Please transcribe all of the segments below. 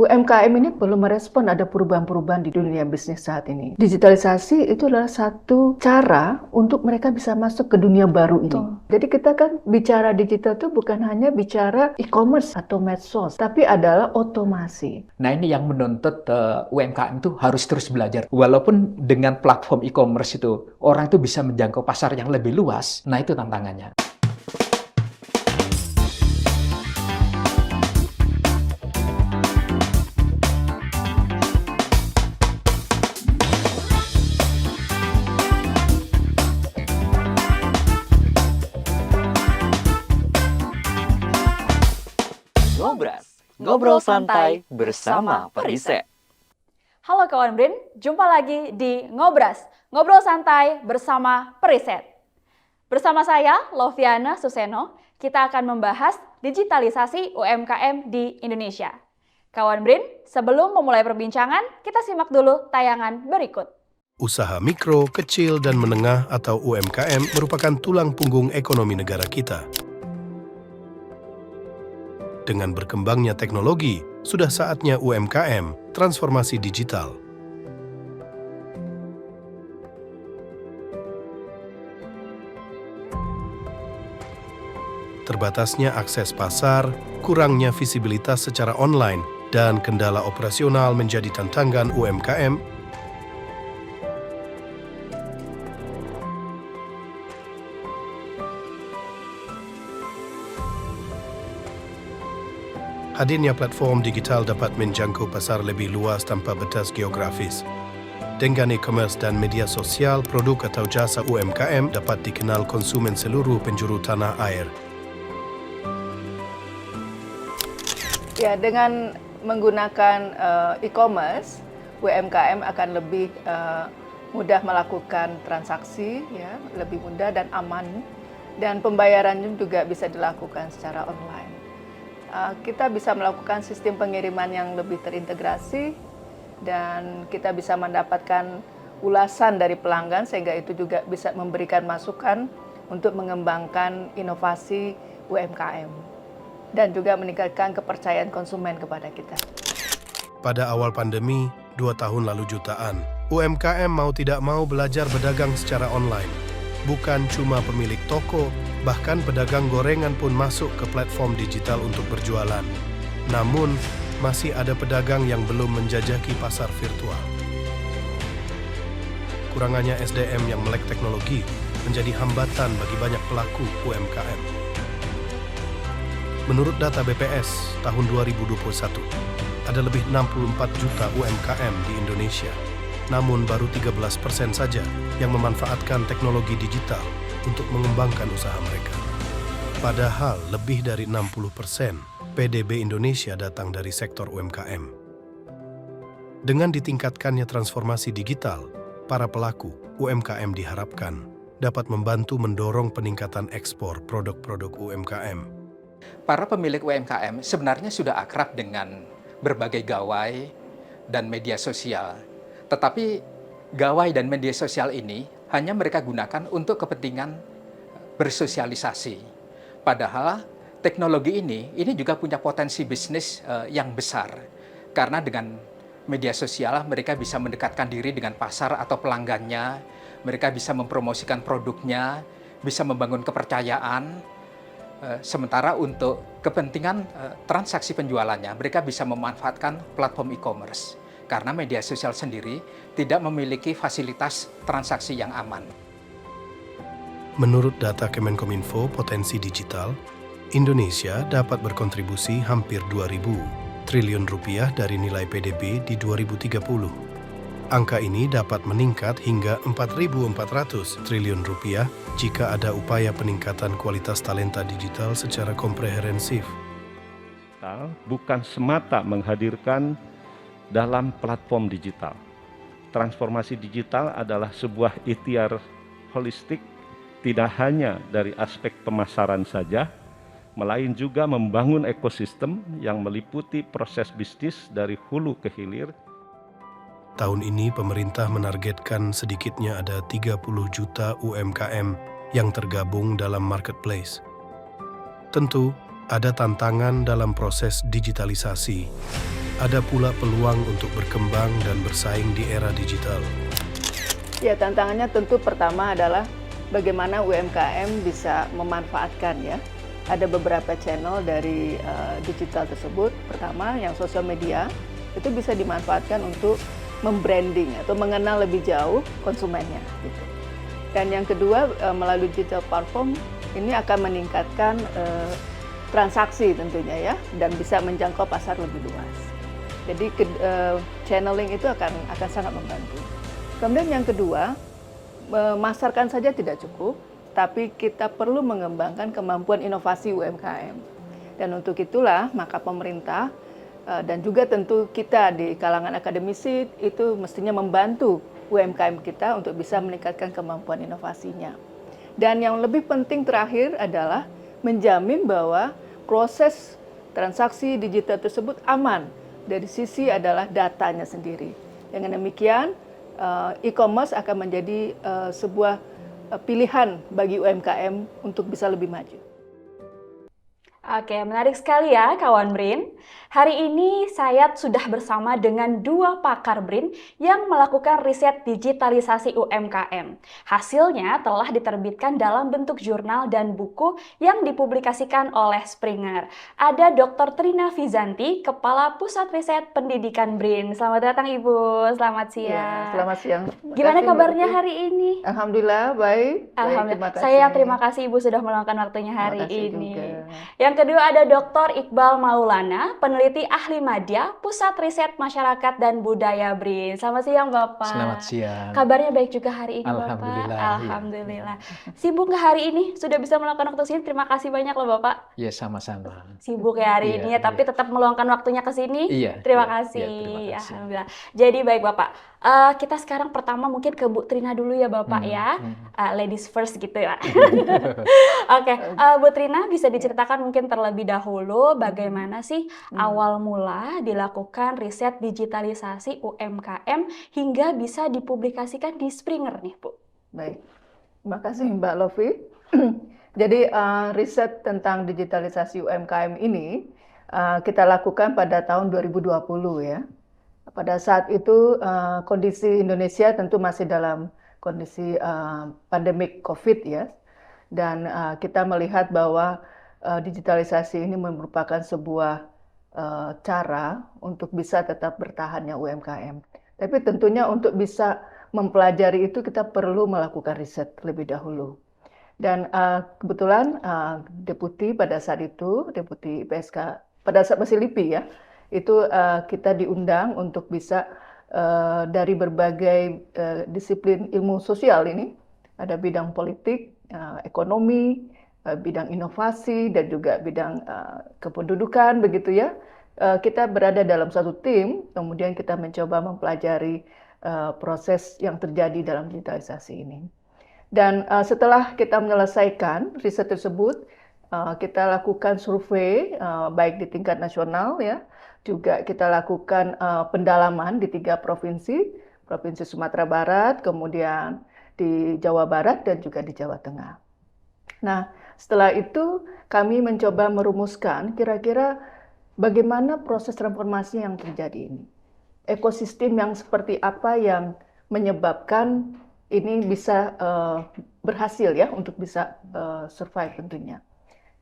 UMKM ini perlu merespon ada perubahan-perubahan di dunia bisnis saat ini. Digitalisasi itu adalah satu cara untuk mereka bisa masuk ke dunia baru ini. Betul. Jadi kita kan bicara digital itu bukan hanya bicara e-commerce atau medsos, tapi adalah otomasi. Nah, ini yang menuntut UMKM itu harus terus belajar. Walaupun dengan platform e-commerce itu orang itu bisa menjangkau pasar yang lebih luas, nah itu tantangannya. Ngobras, ngobrol santai bersama Periset. Halo kawan Brin, jumpa lagi di Ngobras, ngobrol santai bersama Periset. Bersama saya, Loviana Suseno, kita akan membahas digitalisasi UMKM di Indonesia. Kawan Brin, sebelum memulai perbincangan, kita simak dulu tayangan berikut. Usaha mikro, kecil, dan menengah atau UMKM merupakan tulang punggung ekonomi negara kita. Dengan berkembangnya teknologi, sudah saatnya UMKM transformasi digital. Terbatasnya akses pasar, kurangnya visibilitas secara online, dan kendala operasional menjadi tantangan UMKM. Hadirnya platform digital dapat menjangkau pasar lebih luas tanpa batas geografis. Dengan e-commerce dan media sosial, produk atau jasa UMKM dapat dikenal konsumen seluruh penjuru tanah air. Ya, dengan menggunakan e-commerce, UMKM akan lebih mudah melakukan transaksi, ya, lebih mudah dan aman, dan pembayarannya juga bisa dilakukan secara online. Kita bisa melakukan sistem pengiriman yang lebih terintegrasi dan kita bisa mendapatkan ulasan dari pelanggan sehingga itu juga bisa memberikan masukan untuk mengembangkan inovasi UMKM dan juga meningkatkan kepercayaan konsumen kepada kita. Pada awal pandemi, 2 tahun lalu jutaan, UMKM mau tidak mau belajar berdagang secara online. Bukan cuma pemilik toko, bahkan pedagang gorengan pun masuk ke platform digital untuk berjualan. Namun, masih ada pedagang yang belum menjajaki pasar virtual. Kurangannya SDM yang melek teknologi menjadi hambatan bagi banyak pelaku UMKM. Menurut data BPS tahun 2021, ada lebih 64 juta UMKM di Indonesia. Namun baru 13% saja yang memanfaatkan teknologi digital untuk mengembangkan usaha mereka. Padahal lebih dari 60% PDB Indonesia datang dari sektor UMKM. Dengan ditingkatkannya transformasi digital, para pelaku UMKM diharapkan dapat membantu mendorong peningkatan ekspor produk-produk UMKM. Para pemilik UMKM sebenarnya sudah akrab dengan berbagai gawai dan media sosial. Tetapi gawai dan media sosial ini hanya mereka gunakan untuk kepentingan bersosialisasi. Padahal teknologi ini juga punya potensi bisnis yang besar. Karena dengan media sosial mereka bisa mendekatkan diri dengan pasar atau pelanggannya, mereka bisa mempromosikan produknya, bisa membangun kepercayaan. Sementara untuk kepentingan transaksi penjualannya, mereka bisa memanfaatkan platform e-commerce. Karena media sosial sendiri tidak memiliki fasilitas transaksi yang aman. Menurut data Kemenkominfo Potensi Digital, Indonesia dapat berkontribusi hampir 2.000 triliun rupiah dari nilai PDB di 2030. Angka ini dapat meningkat hingga 4.400 triliun rupiah jika ada upaya peningkatan kualitas talenta digital secara komprehensif. Bukan semata menghadirkan dalam platform digital. Transformasi digital adalah sebuah ikhtiar holistik, tidak hanya dari aspek pemasaran saja, melainkan juga membangun ekosistem yang meliputi proses bisnis dari hulu ke hilir. Tahun ini pemerintah menargetkan sedikitnya ada 30 juta UMKM yang tergabung dalam marketplace. Tentu, ada tantangan dalam proses digitalisasi. ada pula peluang untuk berkembang dan bersaing di era digital. Ya, tantangannya tentu pertama adalah bagaimana UMKM bisa memanfaatkan ya. Ada beberapa channel dari digital tersebut. Pertama, yang sosial media itu bisa dimanfaatkan untuk membranding atau mengenal lebih jauh konsumennya. Gitu. Dan yang kedua, melalui digital platform ini akan meningkatkan transaksi tentunya ya, dan bisa menjangkau pasar lebih luas. Jadi channeling itu akan sangat membantu. Kemudian yang kedua, memasarkan saja tidak cukup, tapi kita perlu mengembangkan kemampuan inovasi UMKM. Dan untuk itulah maka pemerintah dan juga tentu kita di kalangan akademisi itu mestinya membantu UMKM kita untuk bisa meningkatkan kemampuan inovasinya. Dan yang lebih penting terakhir adalah menjamin bahwa proses transaksi digital tersebut aman. Dari sisi adalah datanya sendiri. Dengan demikian, e-commerce akan menjadi sebuah pilihan bagi UMKM untuk bisa lebih maju. Oke, menarik sekali ya kawan BRIN. Hari ini saya sudah bersama dengan dua pakar BRIN yang melakukan riset digitalisasi UMKM. Hasilnya telah diterbitkan dalam bentuk jurnal dan buku yang dipublikasikan oleh Springer. Ada Dr. Trina Fizanti, Kepala Pusat Riset Pendidikan BRIN. Selamat datang Ibu, selamat siang. Ya, selamat siang. Gimana kabarnya hari ini? Alhamdulillah, baik. Alhamdulillah. Baik, Saya terima kasih Ibu sudah meluangkan waktunya hari ini. Juga. Yang kedua ada Dr. Iqbal Maulana, peneliti ahli media, Pusat Riset Masyarakat dan Budaya BRIN. Selamat siang Bapak. Selamat siang. Kabarnya baik juga hari ini Alhamdulillah, Bapak. iya. Alhamdulillah. Sibuk nggak hari ini? Sudah bisa meluangkan waktu sini? Terima kasih banyak loh Bapak. Ya, sama-sama. Sibuk ya hari ini ya, tapi tetap meluangkan waktunya ke sini. Iya, Terima iya, kasih. iya, terima kasih. Alhamdulillah. Jadi baik Bapak. Kita sekarang pertama mungkin ke Bu Trina dulu ya Bapak ya. Ladies first gitu ya. Oke, Bu Trina bisa diceritakan mungkin terlebih dahulu bagaimana sih awal mula dilakukan riset digitalisasi UMKM hingga bisa dipublikasikan di Springer nih Bu. Baik, terima kasih Mbak Lofi. Jadi riset tentang digitalisasi UMKM ini kita lakukan pada tahun 2020 ya. Pada saat itu kondisi Indonesia tentu masih dalam kondisi pandemik COVID ya. Dan kita melihat bahwa digitalisasi ini merupakan sebuah cara untuk bisa tetap bertahannya UMKM. Tapi tentunya untuk bisa mempelajari itu kita perlu melakukan riset lebih dahulu. Dan kebetulan Deputi pada saat itu, Deputi IPSK pada saat masih LIPI ya, itu kita diundang untuk bisa dari berbagai disiplin ilmu sosial ini, ada bidang politik, ekonomi, bidang inovasi, dan juga bidang kependudukan, begitu ya. Kita berada dalam satu tim, kemudian kita mencoba mempelajari proses yang terjadi dalam digitalisasi ini. Dan setelah kita menyelesaikan riset tersebut, kita lakukan survei baik di tingkat nasional ya, juga kita lakukan pendalaman di 3 provinsi, Provinsi Sumatera Barat, kemudian di Jawa Barat, dan juga di Jawa Tengah. Nah, setelah itu kami mencoba merumuskan kira-kira bagaimana proses transformasi yang terjadi ini. Ekosistem yang seperti apa yang menyebabkan ini bisa berhasil ya untuk bisa survive tentunya.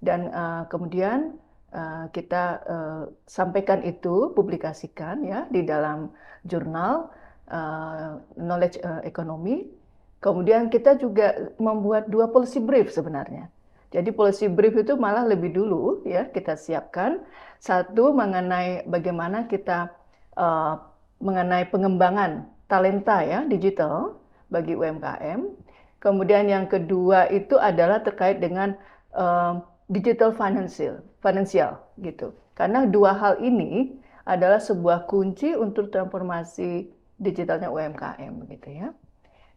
Dan kemudian kita sampaikan itu, publikasikan ya di dalam jurnal Knowledge Economy. Kemudian kita juga membuat 2 policy brief sebenarnya. Jadi policy brief itu malah lebih dulu ya kita siapkan. Satu mengenai bagaimana kita mengenai pengembangan talenta ya digital bagi UMKM. Kemudian yang kedua itu adalah terkait dengan digital financial gitu. Karena 2 hal ini adalah sebuah kunci untuk transformasi digitalnya UMKM gitu ya.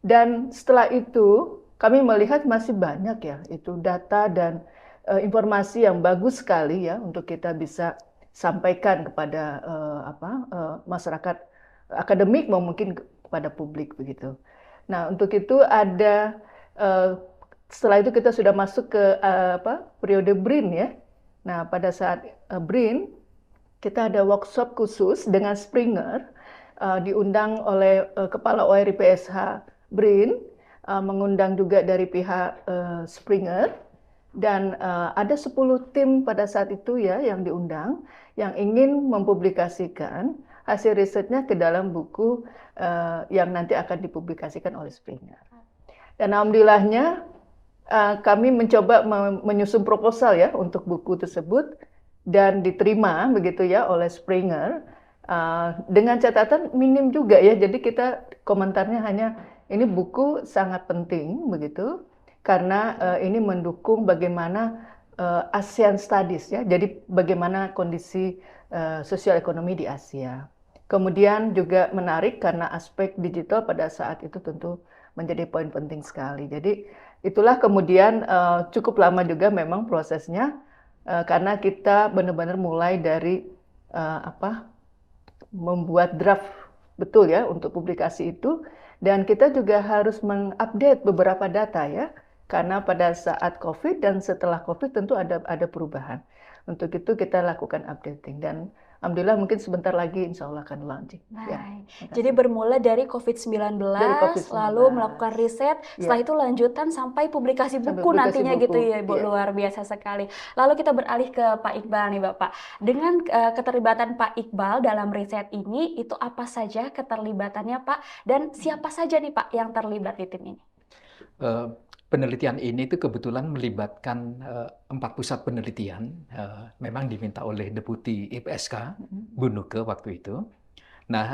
Dan setelah itu kami melihat masih banyak ya itu data dan informasi yang bagus sekali ya untuk kita bisa sampaikan kepada masyarakat akademik mungkin kepada publik begitu. Nah, untuk itu ada setelah itu kita sudah masuk ke periode BRIN ya. Nah, pada saat BRIN kita ada workshop khusus dengan Springer, diundang oleh Kepala ORI PSH BRIN, mengundang juga dari pihak Springer, dan ada 10 tim pada saat itu ya yang diundang, yang ingin mempublikasikan hasil risetnya ke dalam buku yang nanti akan dipublikasikan oleh Springer. Dan alhamdulillahnya kami mencoba menyusun proposal ya untuk buku tersebut dan diterima begitu ya oleh Springer dengan catatan minim juga ya. Jadi kita komentarnya hanya ini buku sangat penting begitu karena ini mendukung bagaimana ASEAN Studies ya. Jadi bagaimana kondisi sosial ekonomi di Asia. Kemudian juga menarik karena aspek digital pada saat itu tentu menjadi poin penting sekali. Jadi itulah kemudian cukup lama juga memang prosesnya karena kita benar-benar mulai dari membuat draft betul ya untuk publikasi itu, dan kita juga harus mengupdate beberapa data ya karena pada saat COVID dan setelah COVID tentu ada perubahan. Untuk itu kita lakukan updating dan alhamdulillah mungkin sebentar lagi insya Allah akan launching. Baik. Ya, Jadi bermula dari COVID-19, lalu melakukan riset, setelah itu lanjutan sampai publikasi buku nantinya gitu ya Ibu, luar biasa sekali. Lalu kita beralih ke Pak Iqbal nih Bapak. Dengan keterlibatan Pak Iqbal dalam riset ini, itu apa saja keterlibatannya Pak? Dan siapa saja nih Pak yang terlibat di tim ini? Penelitian ini itu kebetulan melibatkan 4 pusat penelitian, memang diminta oleh Deputi IPSK, Bu Nuke waktu itu. Nah,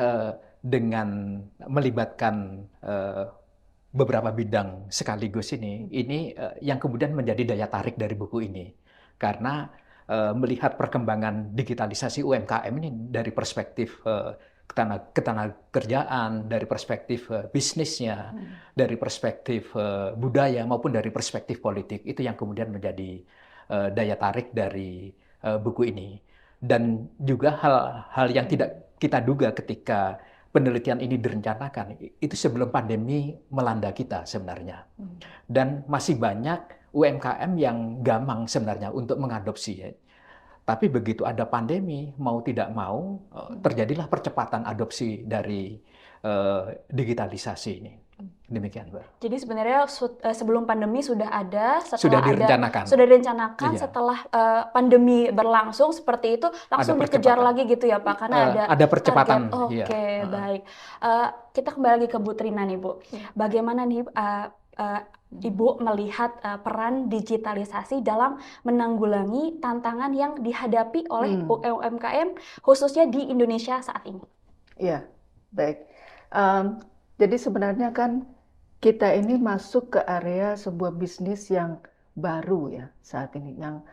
dengan melibatkan beberapa bidang sekaligus ini yang kemudian menjadi daya tarik dari buku ini. Karena melihat perkembangan digitalisasi UMKM ini dari perspektif ketenagakerjaan, dari perspektif bisnisnya, dari perspektif budaya maupun dari perspektif politik, itu yang kemudian menjadi daya tarik dari buku ini. Dan juga hal yang tidak kita duga ketika penelitian ini direncanakan, itu sebelum pandemi melanda kita sebenarnya. Dan masih banyak UMKM yang gamang sebenarnya untuk mengadopsi. Tapi begitu ada pandemi, mau tidak mau, terjadilah percepatan adopsi dari digitalisasi ini. Demikian, Mbak. Jadi sebenarnya sebelum pandemi sudah ada, sudah direncanakan. Iya. Setelah pandemi berlangsung seperti itu, langsung dikejar lagi gitu ya Pak, karena ada percepatan. Oke, baik. Kita kembali lagi ke Bu Trina nih Bu. Bagaimana nih Ibu melihat peran digitalisasi dalam menanggulangi tantangan yang dihadapi oleh UMKM khususnya di Indonesia saat ini? Iya, baik. Jadi sebenarnya kan kita ini masuk ke area sebuah bisnis yang baru ya saat ini, yang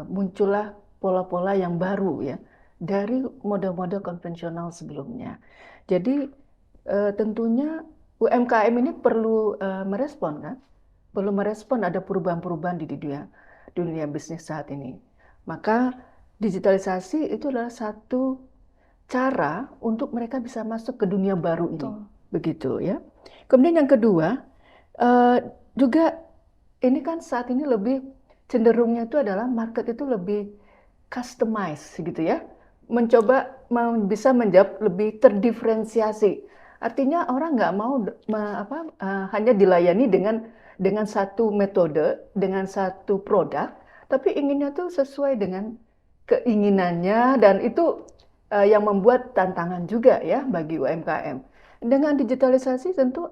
muncullah pola-pola yang baru ya dari model-model konvensional sebelumnya. Jadi tentunya UMKM ini perlu merespon kan, perlu merespon ada perubahan-perubahan di dunia bisnis saat ini. Maka digitalisasi itu adalah satu cara untuk mereka bisa masuk ke dunia baru ini, begitu ya. Kemudian yang kedua juga ini kan saat ini lebih cenderungnya itu adalah market itu lebih customized gitu ya, mencoba bisa menjawab lebih terdiferensiasi. Artinya orang nggak mau hanya dilayani dengan satu metode, dengan satu produk, tapi inginnya tuh sesuai dengan keinginannya, dan itu yang membuat tantangan juga ya bagi UMKM. Dengan digitalisasi tentu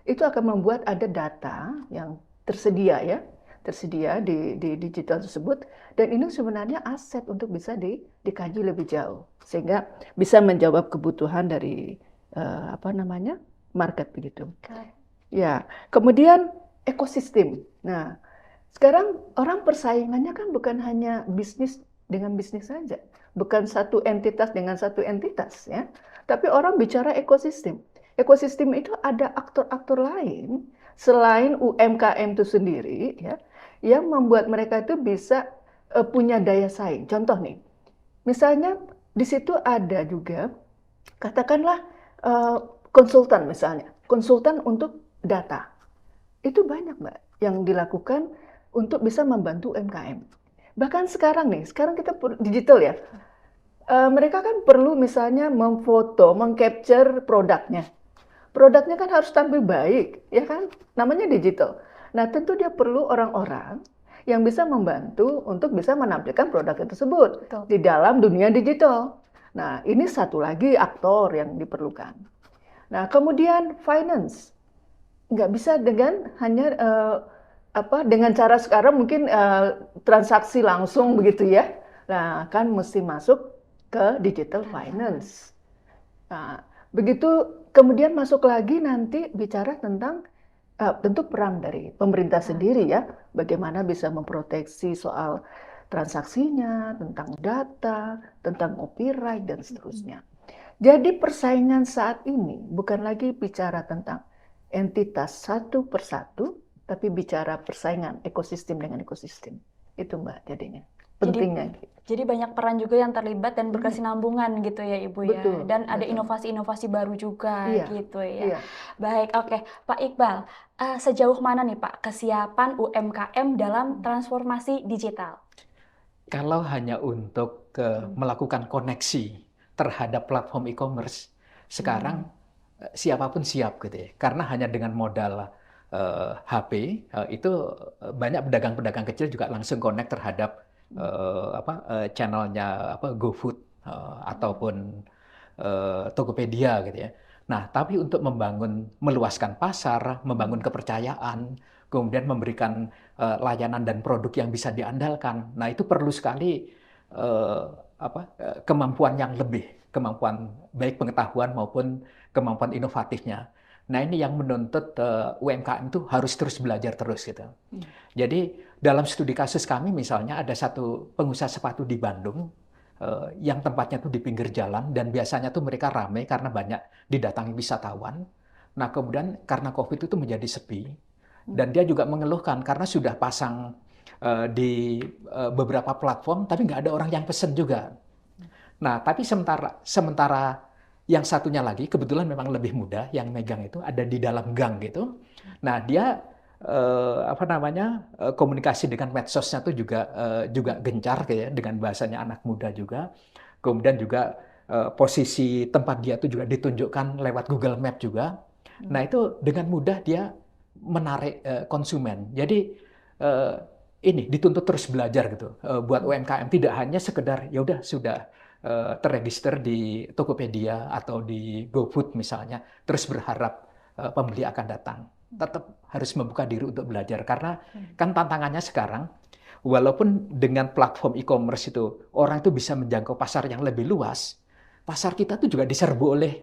itu akan membuat ada data yang tersedia di digital tersebut, dan ini sebenarnya aset untuk bisa dikaji lebih jauh sehingga bisa menjawab kebutuhan dari market begitu. Ya, kemudian ekosistem. Nah, sekarang orang persaingannya kan bukan hanya bisnis dengan bisnis saja, bukan satu entitas dengan satu entitas ya, tapi orang bicara ekosistem. Ekosistem itu ada aktor-aktor lain selain UMKM itu sendiri ya, yang membuat mereka itu bisa punya daya saing. Contoh nih, misalnya di situ ada juga katakanlah konsultan misalnya, konsultan untuk data. Itu banyak Mbak yang dilakukan untuk bisa membantu UMKM. Bahkan sekarang kita digital ya, Mereka kan perlu misalnya memfoto, mengcapture produknya. Produknya kan harus tampil baik, ya kan? Namanya digital. Nah, tentu dia perlu orang-orang yang bisa membantu untuk bisa menampilkan produk tersebut Betul. di dalam dunia digital. Nah, ini satu lagi aktor yang diperlukan. Nah, kemudian finance. Nggak bisa dengan hanya dengan cara sekarang mungkin transaksi langsung begitu ya. Nah, kan mesti masuk ke digital finance. Nah, begitu kemudian masuk lagi nanti bicara tentang tentu peran dari pemerintah sendiri ya, bagaimana bisa memproteksi soal transaksinya, tentang data, tentang copyright dan seterusnya. Jadi persaingan saat ini bukan lagi bicara tentang entitas satu persatu, tapi bicara persaingan ekosistem dengan ekosistem. Itu Mbak jadinya. Pentingnya. Jadi banyak peran juga yang terlibat dan berkesinambungan gitu ya Ibu ya. Betul, Dan ada betul. inovasi-inovasi baru juga Iya, gitu ya. iya. Baik, oke. Pak Iqbal, sejauh mana nih Pak kesiapan UMKM dalam transformasi digital? Kalau hanya untuk melakukan koneksi terhadap platform e-commerce, sekarang siapapun siap gitu ya. Karena hanya dengan modal HP itu banyak pedagang-pedagang kecil juga langsung connect terhadap channelnya GoFood ataupun Tokopedia gitu ya. Nah, tapi untuk meluaskan pasar, membangun kepercayaan, kemudian memberikan layanan dan produk yang bisa diandalkan. Nah, itu perlu sekali kemampuan yang lebih, kemampuan baik pengetahuan maupun kemampuan inovatifnya. Nah, ini yang menuntut UMKM itu harus terus belajar terus gitu. Jadi dalam studi kasus kami misalnya ada satu pengusaha sepatu di Bandung yang tempatnya tuh di pinggir jalan dan biasanya tuh mereka ramai karena banyak didatangi wisatawan. Nah, kemudian karena COVID itu menjadi sepi dan dia juga mengeluhkan karena sudah pasang di beberapa platform tapi nggak ada orang yang pesen juga. Nah, tapi sementara yang satunya lagi kebetulan memang lebih muda yang megang itu ada di dalam gang gitu. Nah, dia komunikasi dengan medsosnya tuh juga gencar kayak dengan bahasanya anak muda juga. Kemudian juga posisi tempat dia tuh juga ditunjukkan lewat Google Map juga. Nah, itu dengan mudah dia menarik konsumen. Jadi ini dituntut terus belajar gitu buat UMKM, tidak hanya sekedar ya udah sudah terregister di Tokopedia atau di GoFood misalnya, terus berharap pembeli akan datang. Tetap harus membuka diri untuk belajar karena kan tantangannya sekarang walaupun dengan platform e-commerce itu orang itu bisa menjangkau pasar yang lebih luas, pasar kita tuh juga diserbu oleh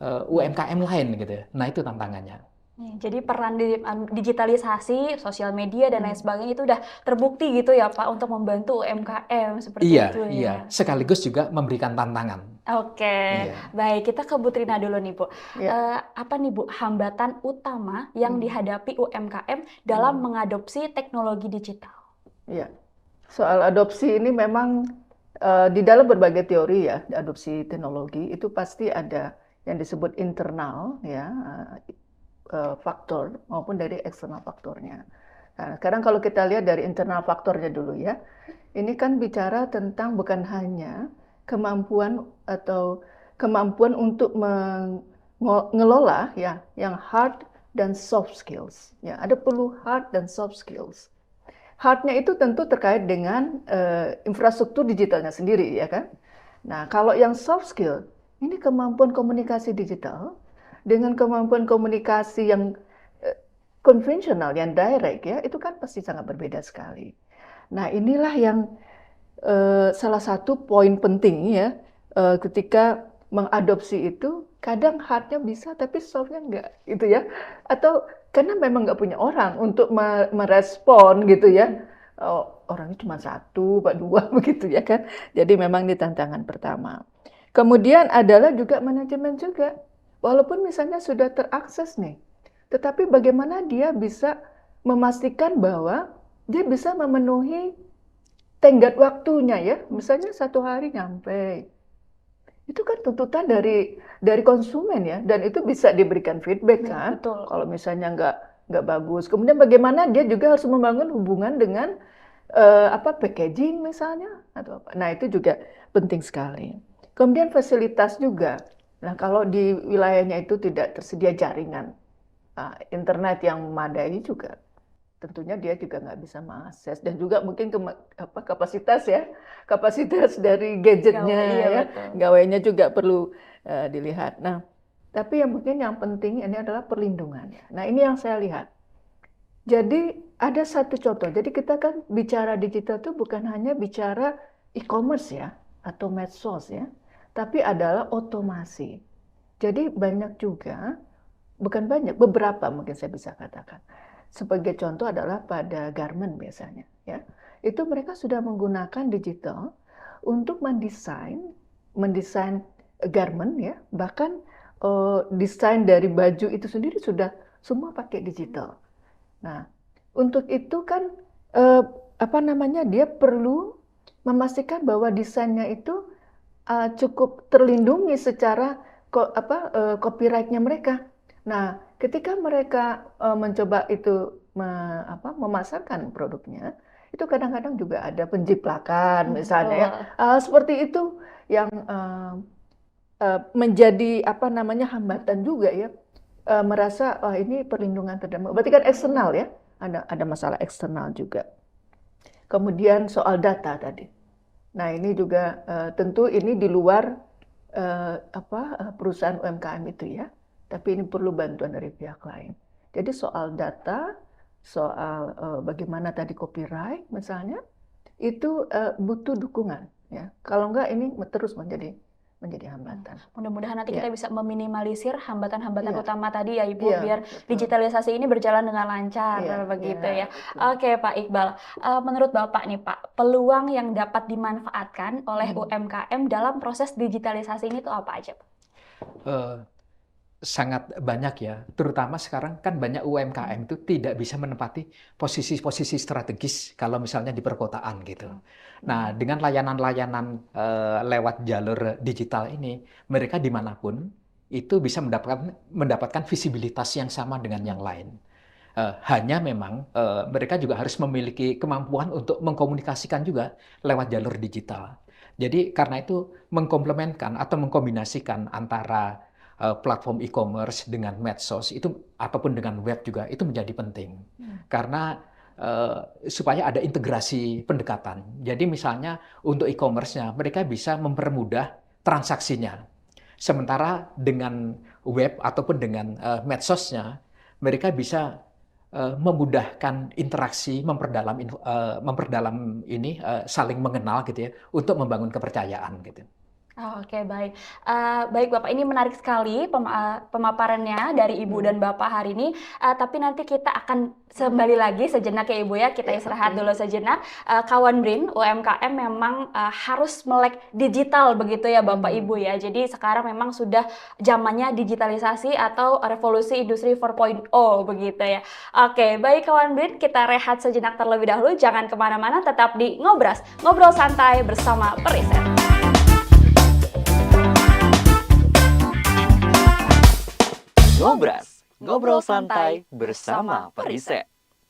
UMKM lain gitu. Nah, itu tantangannya. Jadi peran digitalisasi, sosial media dan lain sebagainya itu udah terbukti gitu ya Pak untuk membantu UMKM seperti itu ya. Iya, sekaligus juga memberikan tantangan. Oke, Iya. baik, kita ke Bu Trina dulu nih Bu. Iya. Apa nih Bu hambatan utama yang dihadapi UMKM dalam mengadopsi teknologi digital? Iya. Soal adopsi ini memang di dalam berbagai teori ya, adopsi teknologi itu pasti ada yang disebut internal ya, faktor maupun dari eksternal faktornya. Nah, sekarang kalau kita lihat dari internal faktornya dulu ya, ini kan bicara tentang bukan hanya kemampuan untuk mengelola ya, yang hard dan soft skills. Ya, ada perlu hard dan soft skills. Hardnya itu tentu terkait dengan infrastruktur digitalnya sendiri ya kan. Nah, kalau yang soft skill ini kemampuan komunikasi digital dengan kemampuan komunikasi yang konvensional, yang direct ya, itu kan pasti sangat berbeda sekali. Nah, inilah yang salah satu poin penting ya, ketika mengadopsi itu, kadang hardnya bisa tapi softnya enggak gitu ya. Atau karena memang nggak punya orang untuk merespon gitu ya. Orangnya cuma satu, dua begitu ya kan. Jadi memang ini tantangan pertama. Kemudian adalah juga manajemen juga. Walaupun misalnya sudah terakses nih, tetapi bagaimana dia bisa memastikan bahwa dia bisa memenuhi tenggat waktunya ya, misalnya 1 hari nyampe. Itu kan tuntutan dari konsumen ya, dan itu bisa diberikan feedback kan. Betul. Kalau misalnya nggak bagus. Kemudian bagaimana dia juga harus membangun hubungan dengan packaging misalnya atau apa. Nah, itu juga penting sekali. Kemudian fasilitas juga. Nah, kalau di wilayahnya itu tidak tersedia jaringan internet yang memadai juga, tentunya dia juga nggak bisa mengakses, dan juga mungkin kapasitas dari gadgetnya, Gawai, iya, ya, betul. gawainya juga perlu dilihat. Nah, tapi yang penting ini adalah perlindungannya. Nah, ini yang saya lihat. Jadi ada satu contoh. Jadi kita kan bicara digital itu bukan hanya bicara e-commerce ya atau medsos ya, tapi adalah otomasi. Jadi banyak juga, bukan banyak, beberapa mungkin saya bisa katakan. Sebagai contoh adalah pada garment biasanya ya. Itu mereka sudah menggunakan digital untuk mendesain garment ya, bahkan desain dari baju itu sendiri sudah semua pakai digital. Nah, untuk itu kan dia perlu memastikan bahwa desainnya itu cukup terlindungi secara copyright-nya mereka. Nah, ketika mereka mencoba itu memasarkan produknya, itu kadang-kadang juga ada penjiplakan misalnya ya. Seperti itu yang menjadi hambatan juga ya. Merasa ini perlindungan terhadap, berarti kan eksternal ya, ada masalah eksternal juga. Kemudian soal data tadi. Nah, ini juga tentu ini di luar perusahaan UMKM itu ya, tapi ini perlu bantuan dari pihak lain. Jadi soal data, soal bagaimana tadi copyright misalnya, itu butuh dukungan ya. Kalau enggak ini terus menjadi hambatan. Mudah-mudahan nanti Ya. kita bisa meminimalisir hambatan-hambatan Iya. utama tadi ya Ibu, Iya, biar betul. digitalisasi ini berjalan dengan lancar begitu ya. betul. Oke Pak Iqbal, menurut Bapak nih Pak, peluang yang dapat dimanfaatkan oleh UMKM dalam proses digitalisasi ini tuh apa aja Pak? Sangat banyak ya, terutama sekarang kan banyak UMKM itu tidak bisa menempati posisi-posisi strategis kalau misalnya di perkotaan gitu. Nah, dengan layanan-layanan lewat jalur digital ini, mereka dimanapun itu bisa mendapatkan visibilitas yang sama dengan yang lain. Hanya memang mereka juga harus memiliki kemampuan untuk mengkomunikasikan juga lewat jalur digital. Jadi karena itu mengkomplementkan atau mengkombinasikan antara platform e-commerce dengan medsos itu ataupun dengan web juga itu menjadi penting. Karena supaya ada integrasi pendekatan. Jadi misalnya untuk e-commerce-nya mereka bisa mempermudah transaksinya. Sementara dengan web ataupun dengan medsosnya mereka bisa memudahkan interaksi, memperdalam ini saling mengenal gitu ya untuk membangun kepercayaan gitu. Oke, baik. Baik Bapak, ini menarik sekali pemaparannya dari Ibu dan Bapak hari ini. Tapi nanti kita akan kembali lagi sejenak ya Ibu ya. Kita istirahat dulu sejenak. Kawan BRIN, UMKM memang harus melek digital begitu ya Bapak Ibu ya. Jadi sekarang memang sudah zamannya digitalisasi atau revolusi industri 4.0 begitu ya. Oke, baik kawan BRIN, kita rehat sejenak terlebih dahulu. Jangan kemana-mana, tetap di Ngobras, ngobrol santai bersama Periset. Ngobras, ngobrol santai bersama Periset.